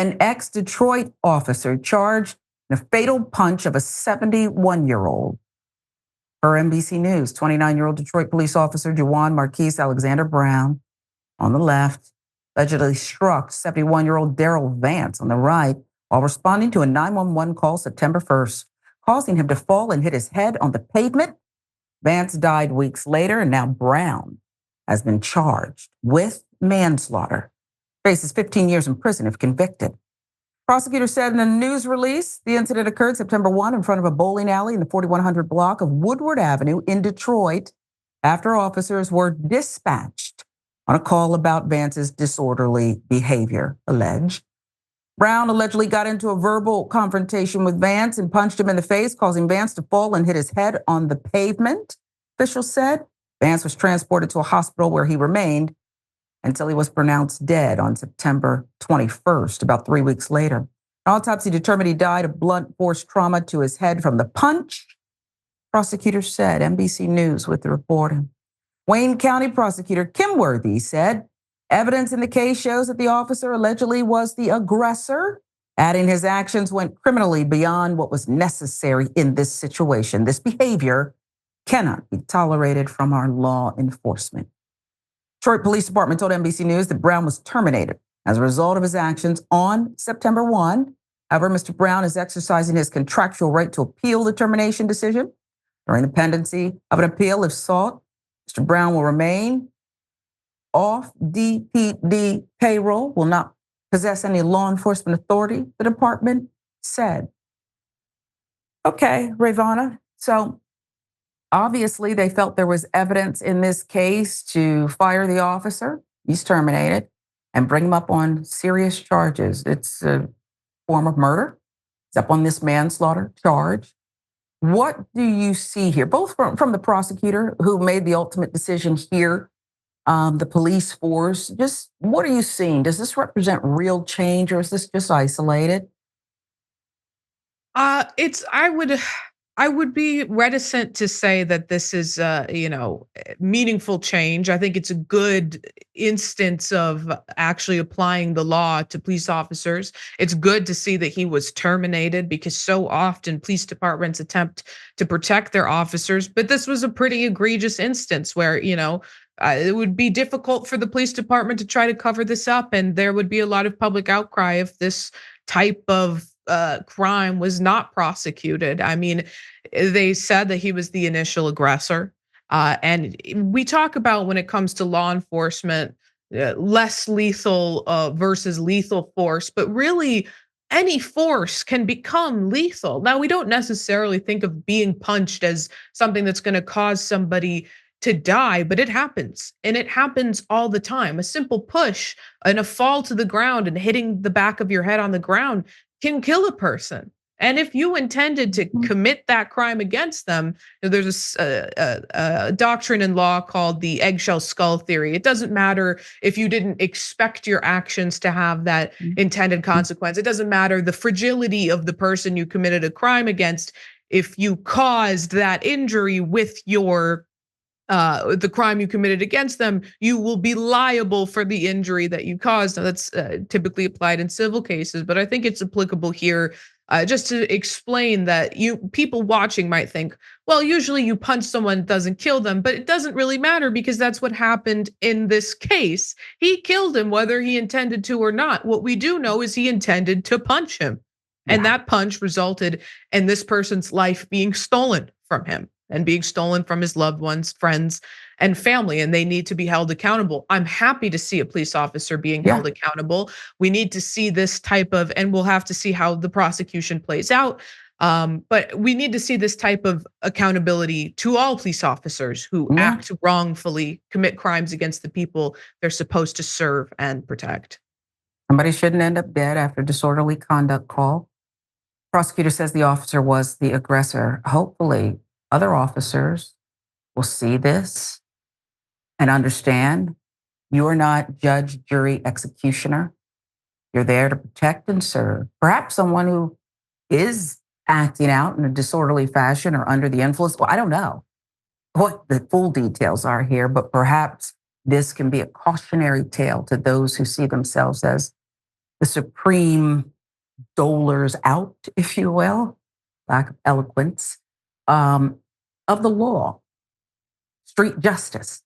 An ex-Detroit officer charged in a fatal punch of a 71-year-old. Per NBC News, 29-year-old Detroit police officer Juwan Marquise-Alexander Brown, on the left, allegedly struck 71-year-old Daryl Vance on the right while responding to a 911 call September 1st, causing him to fall and hit his head on the pavement. Vance died weeks later, and now Brown has been charged with manslaughter. Faces 15 years in prison if convicted. Prosecutors said in a news release, the incident occurred September 1 in front of a bowling alley in the 4100 block of Woodward Avenue in Detroit after officers were dispatched on a call about Vance's disorderly behavior, alleged. Brown allegedly got into a verbal confrontation with Vance and punched him in the face, causing Vance to fall and hit his head on the pavement, officials said. Vance was transported to a hospital where he remained until he was pronounced dead on September 21st, about 3 weeks later. An autopsy determined he died of blunt force trauma to his head from the punch, prosecutors said. NBC News with the reporting. Wayne County Prosecutor Kim Worthy said, evidence in the case shows that the officer allegedly was the aggressor, adding his actions went criminally beyond what was necessary in this situation. This behavior cannot be tolerated from our law enforcement. Detroit Police Department told NBC News that Brown was terminated as a result of his actions on September 1. However, Mr. Brown is exercising his contractual right to appeal the termination decision. During the pendency of an appeal, if sought, Mr. Brown will remain off DPD payroll, will not possess any law enforcement authority, the department said. Okay, Rayyvana. So obviously they felt there was evidence in this case to fire the officer. He's terminated and bring him up on serious charges. It's a form of murder. It's up on this manslaughter charge. What do you see here, both from the prosecutor who made the ultimate decision here, the police force, just what are you seeing? Does this represent real change or is this just isolated? I would be reticent to say that this is meaningful change. I think it's a good instance of actually applying the law to police officers. It's good to see that he was terminated because so often police departments attempt to protect their officers, but this was a pretty egregious instance where, it would be difficult for the police department to try to cover this up, and there would be a lot of public outcry if this type of crime was not prosecuted. I mean, they said that he was the initial aggressor. And we talk about when it comes to law enforcement, less lethal versus lethal force, but really any force can become lethal. Now, we don't necessarily think of being punched as something that's going to cause somebody to die, but it happens, and it happens all the time. A simple push and a fall to the ground and hitting the back of your head on the ground can kill a person. And if you intended to commit that crime against them, there's a doctrine in law called the eggshell skull theory. It doesn't matter if you didn't expect your actions to have that intended consequence. It doesn't matter the fragility of the person you committed a crime against. If you caused that injury with the crime you committed against them, you will be liable for the injury that you caused. Now, that's typically applied in civil cases, but I think it's applicable here just to explain that people watching might think, well, usually you punch someone, it doesn't kill them, but it doesn't really matter because that's what happened in this case. He killed him whether he intended to or not. What we do know is he intended to punch him, and that punch resulted in this person's life being stolen from him and being stolen from his loved ones, friends, and family, and they need to be held accountable. I'm happy to see a police officer being held accountable. We need to see this type of, and we'll have to see how the prosecution plays out, but we need to see this type of accountability to all police officers who act wrongfully, commit crimes against the people they're supposed to serve and protect. Somebody shouldn't end up dead after disorderly conduct call. Prosecutor says the officer was the aggressor. Hopefully, other officers will see this and understand you are not judge, jury, executioner. You're there to protect and serve. Perhaps someone who is acting out in a disorderly fashion or under the influence. Well, I don't know what the full details are here, but perhaps this can be a cautionary tale to those who see themselves as the supreme dolers out, if you will, lack of eloquence, of the law, street justice.